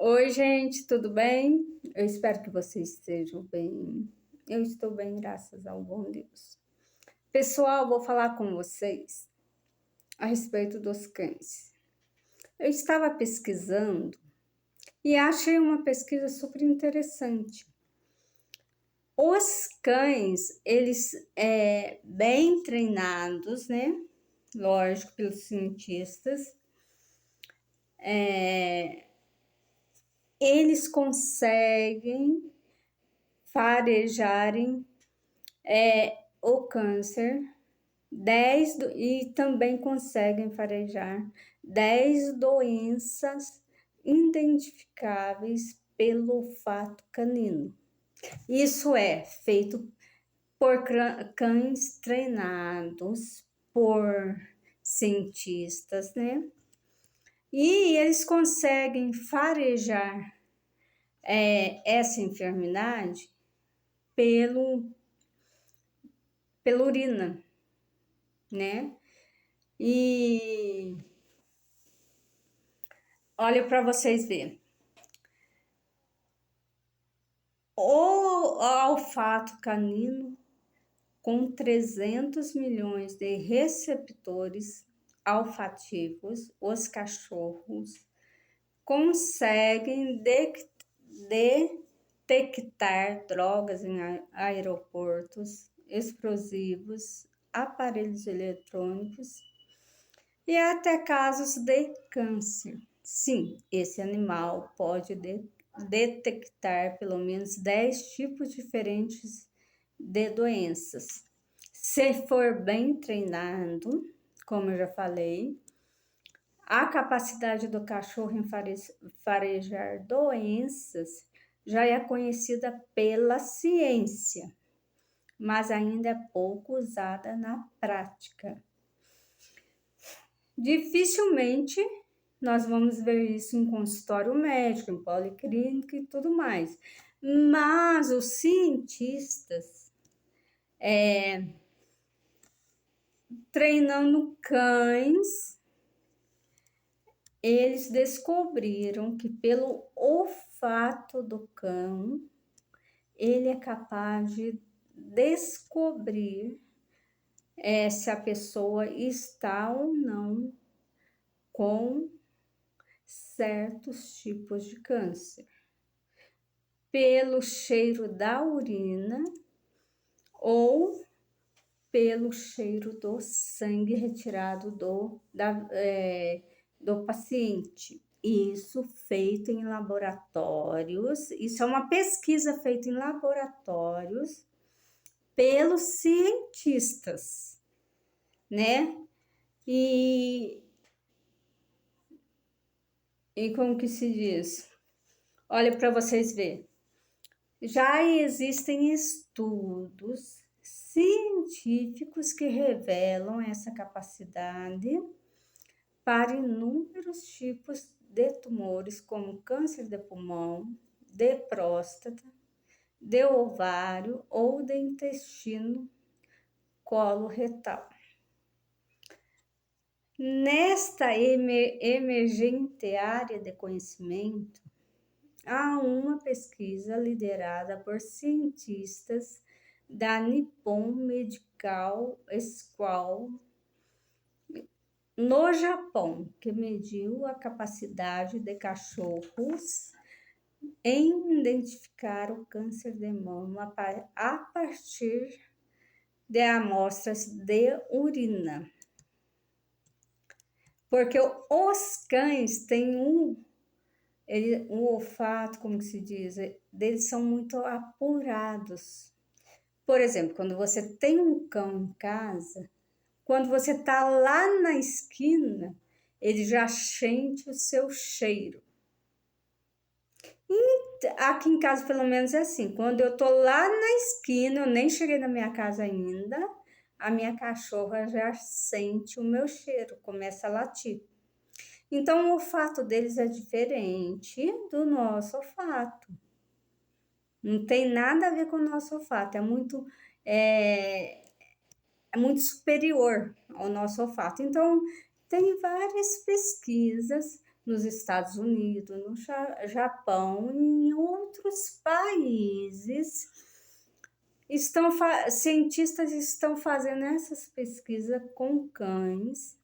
Oi, gente, tudo bem? Eu espero que vocês estejam bem. Eu estou bem, graças ao bom Deus. Pessoal, vou falar com vocês a respeito dos cães. Eu estava pesquisando e achei uma pesquisa super interessante. Os cães, eles bem treinados, né? Lógico, pelos cientistas, eles conseguem farejarem o câncer e também conseguem farejar 10 doenças identificáveis pelo olfato canino. Isso é feito por cães treinados por cientistas, né? E eles conseguem farejar essa enfermidade pelo, pela urina, né? E olha para vocês verem. O olfato canino, com 300 milhões de receptores olfativos, os cachorros conseguem detectar drogas em aeroportos, explosivos, aparelhos eletrônicos e até casos de câncer. Sim, esse animal pode detectar pelo menos 10 tipos diferentes de doenças. Se for bem treinado, como eu já falei, a capacidade do cachorro em farejar doenças já é conhecida pela ciência, mas ainda é pouco usada na prática. Dificilmente nós vamos ver isso em consultório médico, em policlínica e tudo mais. Mas os cientistas, treinando cães, eles descobriram que pelo olfato do cão, ele é capaz de descobrir se a pessoa está ou não com certos tipos de câncer. Pelo cheiro da urina ou pelo cheiro do sangue retirado do paciente. Isso feito em laboratórios, isso é uma pesquisa feita em laboratórios pelos cientistas, né? E como que se diz? Olha para vocês verem. Já existem estudos científicos que revelam essa capacidade para inúmeros tipos de tumores, como câncer de pulmão, de próstata, de ovário ou de intestino coloretal. Nesta emergente área de conhecimento, há uma pesquisa liderada por cientistas da Nippon Medical School no Japão, que mediu a capacidade de cachorros em identificar o câncer de mama a partir de amostras de urina. Porque os cães têm um olfato, como que se diz, eles são muito apurados. Por exemplo, quando você tem um cão em casa, quando você está lá na esquina, ele já sente o seu cheiro. E aqui em casa, pelo menos, é assim. Quando eu tô lá na esquina, eu nem cheguei na minha casa ainda, a minha cachorra já sente o meu cheiro, começa a latir. Então, o olfato deles é diferente do nosso olfato. Não tem nada a ver com o nosso olfato, é, é muito superior ao nosso olfato. Então, tem várias pesquisas nos Estados Unidos, no Japão e em outros países. Cientistas estão fazendo essas pesquisas com cães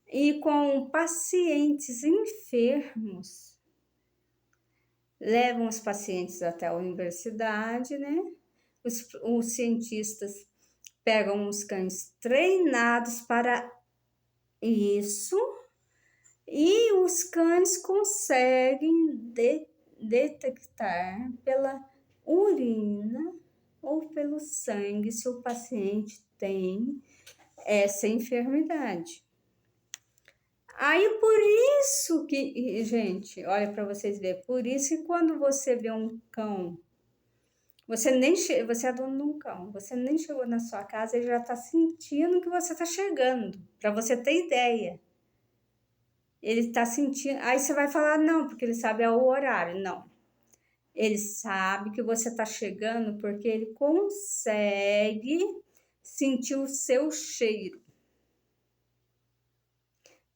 e com pacientes enfermos. Levam os pacientes até a universidade, né? Os cientistas pegam os cães treinados para isso e os cães conseguem detectar pela urina ou pelo sangue se o paciente tem essa enfermidade. Aí, por isso que, gente, olha para vocês verem, por isso que quando você vê um cão, você é dono de um cão, você nem chegou na sua casa, ele já está sentindo que você está chegando, para você ter ideia. Ele está sentindo, aí você vai falar, não, porque ele sabe o horário. Não, ele sabe que você está chegando porque ele consegue sentir o seu cheiro.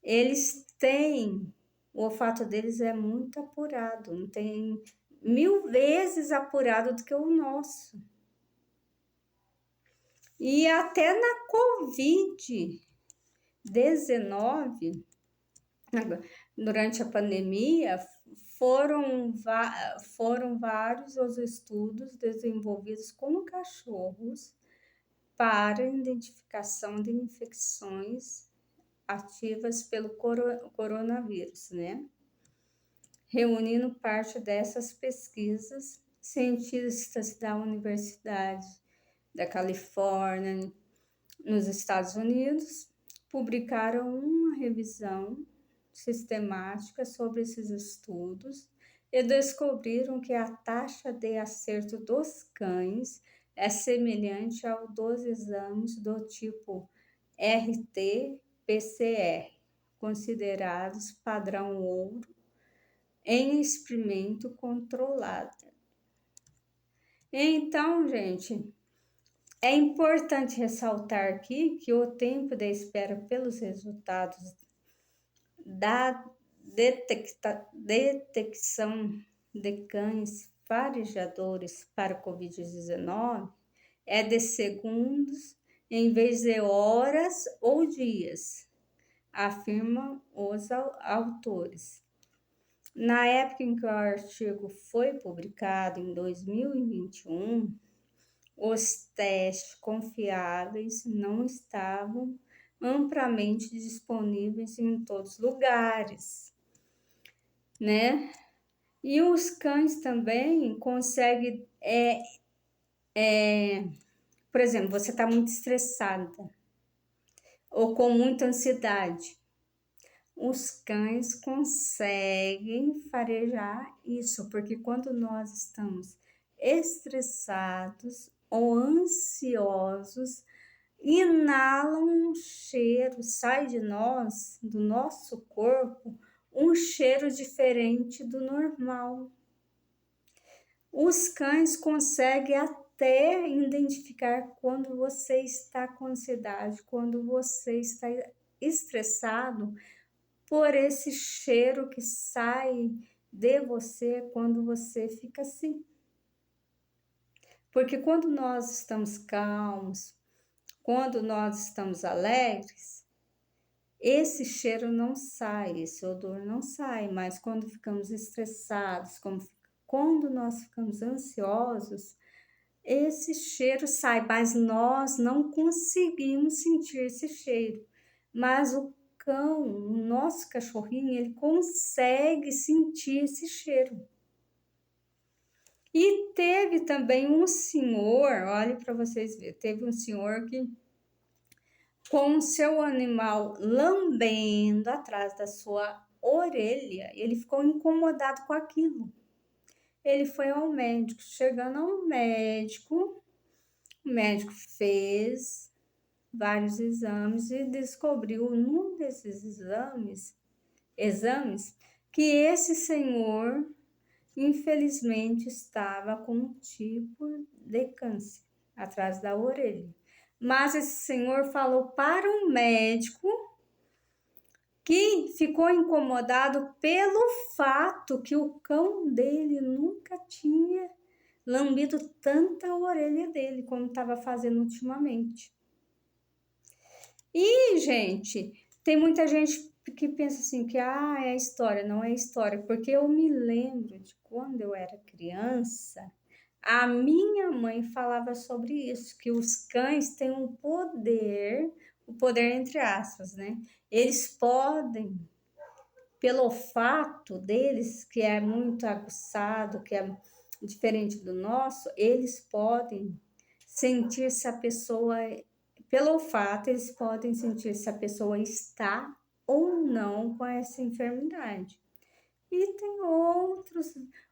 Eles têm, o olfato deles é muito apurado, tem 1000 vezes apurado do que o nosso. E até na Covid-19, durante a pandemia, foram vários os estudos desenvolvidos com cachorros para identificação de infecções ativas pelo coronavírus, né? Reunindo parte dessas pesquisas, cientistas da Universidade da Califórnia, nos Estados Unidos, publicaram uma revisão sistemática sobre esses estudos e descobriram que a taxa de acerto dos cães é semelhante ao dos exames do tipo RT-PCR, considerados padrão ouro em experimento controlado. Então, gente, é importante ressaltar aqui que o tempo de espera pelos resultados da detecção de cães farejadores para o Covid-19 é de segundos em vez de horas ou dias, afirmam os autores. Na época em que o artigo foi publicado, em 2021, os testes confiáveis não estavam amplamente disponíveis em todos os lugares, né? E os cães também conseguem, por exemplo, você está muito estressada ou com muita ansiedade. Os cães conseguem farejar isso, porque quando nós estamos estressados ou ansiosos, inalam um cheiro, sai de nós, do nosso corpo, um cheiro diferente do normal. Os cães conseguem até identificar quando você está com ansiedade, quando você está estressado, por esse cheiro que sai de você quando você fica assim. Porque quando nós estamos calmos, quando nós estamos alegres, esse cheiro não sai, esse odor não sai, mas quando ficamos estressados, quando nós ficamos ansiosos, esse cheiro sai, mas nós não conseguimos sentir esse cheiro. Mas o cão, o nosso cachorrinho, ele consegue sentir esse cheiro. E teve também um senhor, olha para vocês verem, teve um senhor que, com o seu animal lambendo atrás da sua orelha, ele ficou incomodado com aquilo. Ele foi ao médico. Chegando ao médico, o médico fez vários exames e descobriu num desses exames que esse senhor, infelizmente, estava com um tipo de câncer atrás da orelha. Mas esse senhor falou para o médico que ficou incomodado pelo fato que o cão dele nunca tinha lambido tanta orelha dele como estava fazendo ultimamente. E, gente, tem muita gente que pensa assim que é história, não é história, porque eu me lembro de quando eu era criança, a minha mãe falava sobre isso, que os cães têm um poder, o poder entre aspas, né? Eles podem, pelo olfato deles, que é muito aguçado, que é diferente do nosso, eles podem sentir se a pessoa, pelo olfato, eles podem sentir se a pessoa está ou não com essa enfermidade. E tem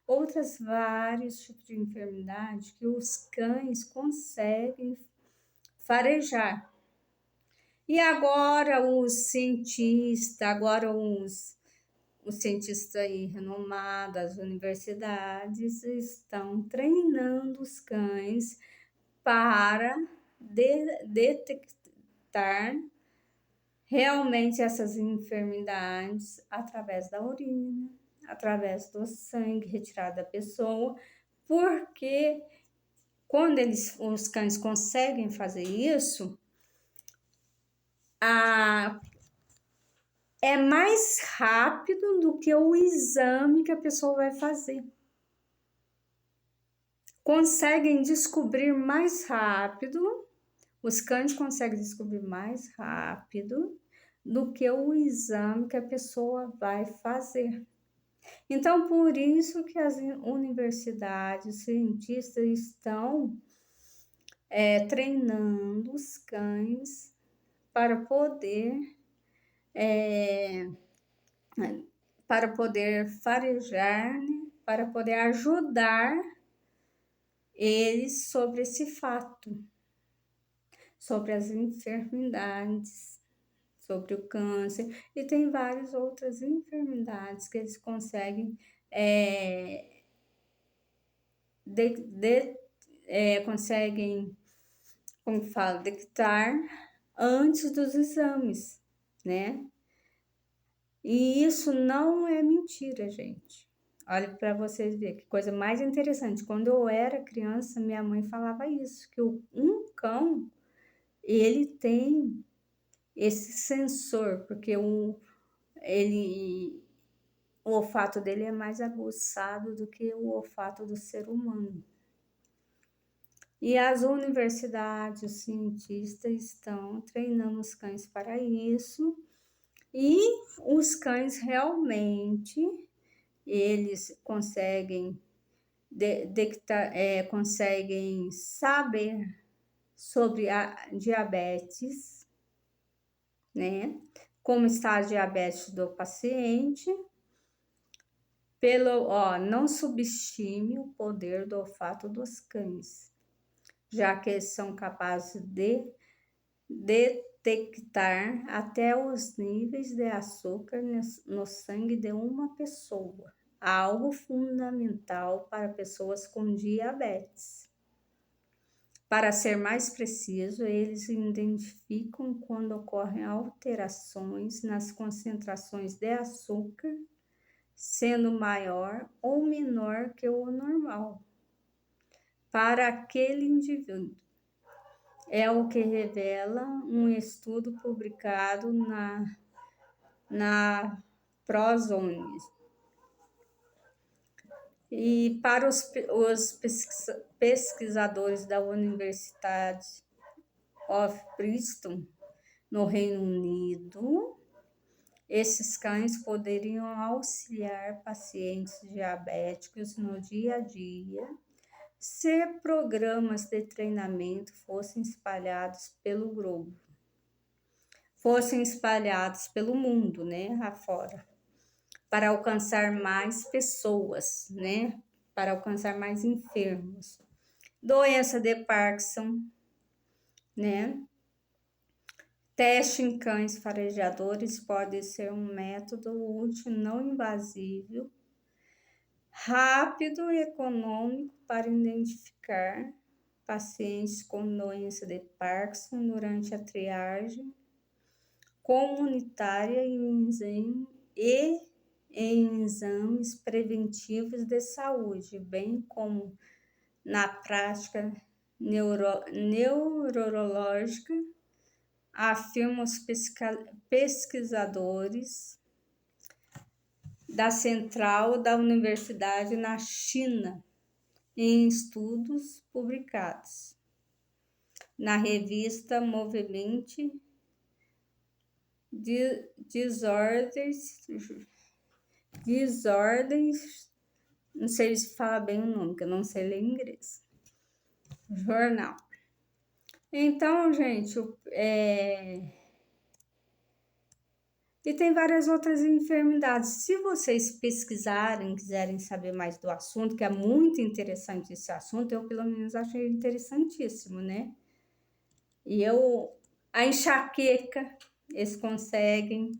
outras vários tipos de enfermidade que os cães conseguem farejar. E agora os cientistas aí renomados, as universidades estão treinando os cães para detectar realmente essas enfermidades através da urina, através do sangue retirado da pessoa, porque quando os cães conseguem fazer isso, é mais rápido do que o exame que a pessoa vai fazer. Conseguem descobrir mais rápido, os cães conseguem descobrir mais rápido do que o exame que a pessoa vai fazer. Então, por isso que as universidades, os cientistas estão treinando os cães para poder farejar, né? Para poder ajudar eles sobre esse fato, sobre as enfermidades, sobre o câncer, e tem várias outras enfermidades que eles conseguem conseguem, como fala, detectar antes dos exames, né? E isso não é mentira, gente. Olha para vocês verem que coisa mais interessante. Quando eu era criança, minha mãe falava isso, que um cão, ele tem esse sensor, porque o olfato dele é mais aguçado do que o olfato do ser humano. E as universidades, os cientistas estão treinando os cães para isso. E os cães realmente, eles conseguem detectar, conseguem saber sobre a diabetes, né? Como está a diabetes do paciente. Não subestime o poder do olfato dos cães, já que eles são capazes de detectar até os níveis de açúcar no sangue de uma pessoa, algo fundamental para pessoas com diabetes. Para ser mais preciso, eles identificam quando ocorrem alterações nas concentrações de açúcar, sendo maior ou menor que o normal para aquele indivíduo. É o que revela um estudo publicado na ProZone. E para os pesquisadores da University of Bristol, no Reino Unido, esses cães poderiam auxiliar pacientes diabéticos no dia a dia se programas de treinamento fossem espalhados pelo globo, fossem espalhados pelo mundo, né, afora, para alcançar mais pessoas, né, para alcançar mais enfermos. Doença de Parkinson, né? Teste em cães farejadores pode ser um método útil, não invasivo, rápido e econômico para identificar pacientes com doença de Parkinson durante a triagem, comunitária e em exames preventivos de saúde, bem como na prática neurológica, afirmam os pesquisadores da Central da Universidade na China, em estudos publicados na revista Movement Disorders, não sei se fala bem o nome, que eu não sei ler inglês, jornal. Então, gente, e tem várias outras enfermidades. Se vocês pesquisarem, quiserem saber mais do assunto, que é muito interessante esse assunto, eu pelo menos achei interessantíssimo, né? E a enxaqueca, eles conseguem.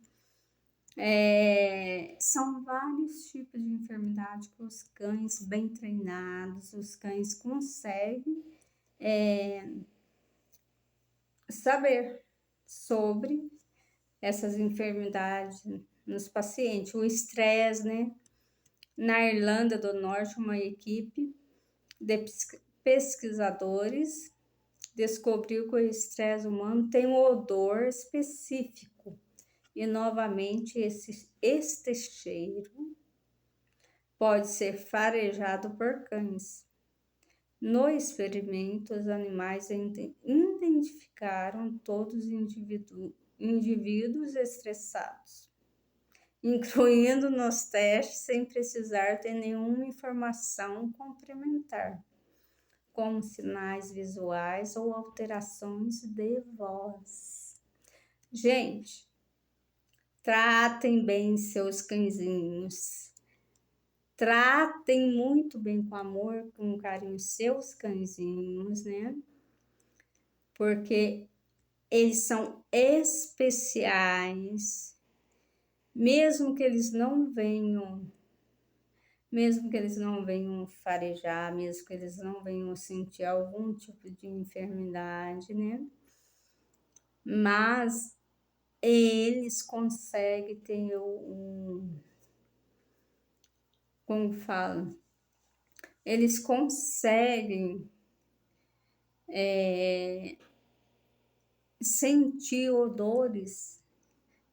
São vários tipos de enfermidade que os cães bem treinados, os cães conseguem saber sobre essas enfermidades nos pacientes. O estresse, né? Na Irlanda do Norte, uma equipe de pesquisadores descobriu que o estresse humano tem um odor específico e, novamente, este cheiro pode ser farejado por cães. No experimento, os animais identificaram todos os indivíduos estressados, incluindo nos testes sem precisar ter nenhuma informação complementar, como sinais visuais ou alterações de voz. Gente, tratem bem seus cãezinhos. Tratem muito bem, com amor, com carinho, seus cãezinhos, né? Porque eles são especiais, mesmo que eles não venham farejar, mesmo que eles não venham sentir algum tipo de enfermidade, né? Mas eles conseguem ter como fala? Eles conseguem sentir odores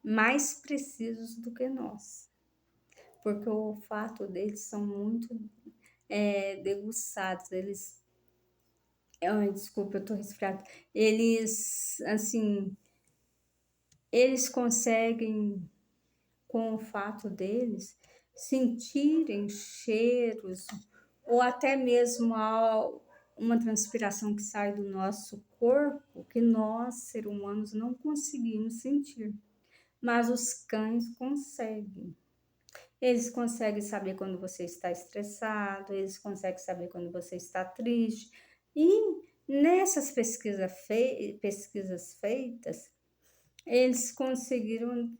mais precisos do que nós, porque o olfato deles são muito degustados. Desculpa, eu tô resfriada. Eles, assim, eles conseguem, com o olfato deles, sentirem cheiros ou até mesmo uma transpiração que sai do nosso corpo que nós, seres humanos, não conseguimos sentir, mas os cães conseguem. Eles conseguem saber quando você está estressado, eles conseguem saber quando você está triste. E nessas pesquisas feitas, eles conseguiram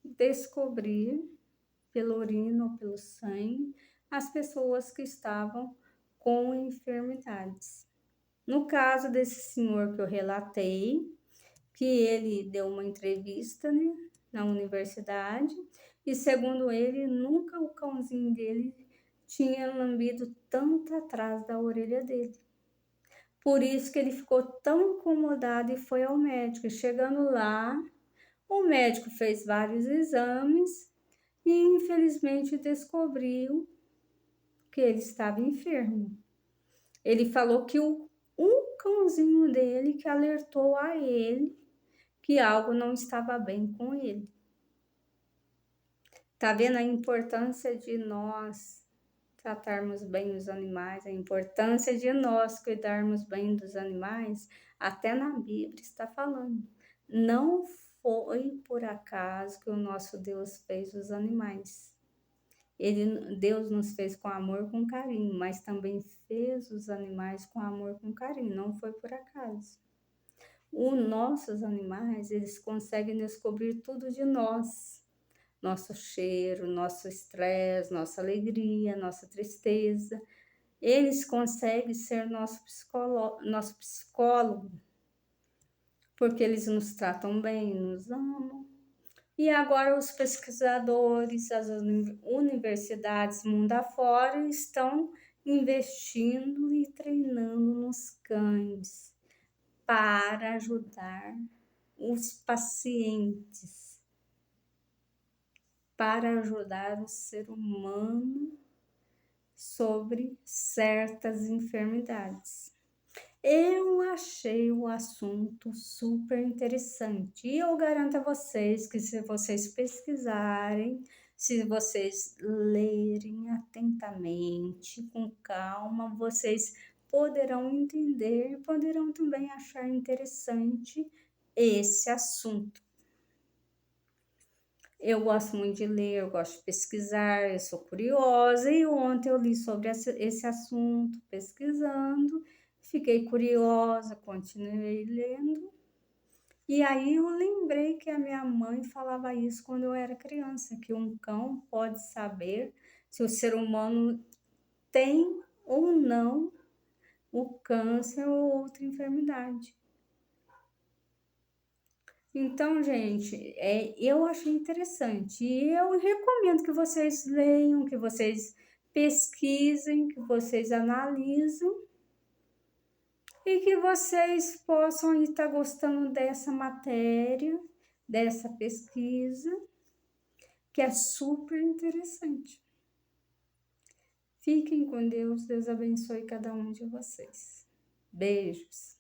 descobrir pela urina ou pelo sangue as pessoas que estavam com enfermidades. No caso desse senhor que eu relatei, que ele deu uma entrevista, né, na universidade, e segundo ele, nunca o cãozinho dele tinha lambido tanto atrás da orelha dele. Por isso que ele ficou tão incomodado e foi ao médico. Chegando lá, o médico fez vários exames e infelizmente descobriu que ele estava enfermo. Ele falou que um cãozinho dele que alertou a ele que algo não estava bem com ele. Tá vendo a importância de nós tratarmos bem os animais, a importância de nós cuidarmos bem dos animais? Até na Bíblia está falando. Não foi por acaso que o nosso Deus fez os animais. Deus nos fez com amor, com carinho, mas também fez os animais com amor, com carinho. Não foi por acaso. Os nossos animais, eles conseguem descobrir tudo de nós. Nosso cheiro, nosso estresse, nossa alegria, nossa tristeza. Eles conseguem ser nosso psicólogo, porque eles nos tratam bem, nos amam. E agora os pesquisadores, as universidades mundo afora estão investindo e treinando nos cães para ajudar os pacientes, para ajudar o ser humano sobre certas enfermidades. Eu achei o assunto super interessante e eu garanto a vocês que se vocês pesquisarem, se vocês lerem atentamente, com calma, vocês poderão entender, poderão também achar interessante esse assunto. Eu gosto muito de ler, eu gosto de pesquisar, eu sou curiosa e ontem eu li sobre esse assunto, pesquisando, fiquei curiosa, continuei lendo. E aí eu lembrei que a minha mãe falava isso quando eu era criança, que um cão pode saber se o ser humano tem ou não o câncer ou outra enfermidade. Então, gente, eu achei interessante e eu recomendo que vocês leiam, que vocês pesquisem, que vocês analisem e que vocês possam estar gostando dessa matéria, dessa pesquisa, que é super interessante. Fiquem com Deus, Deus abençoe cada um de vocês. Beijos.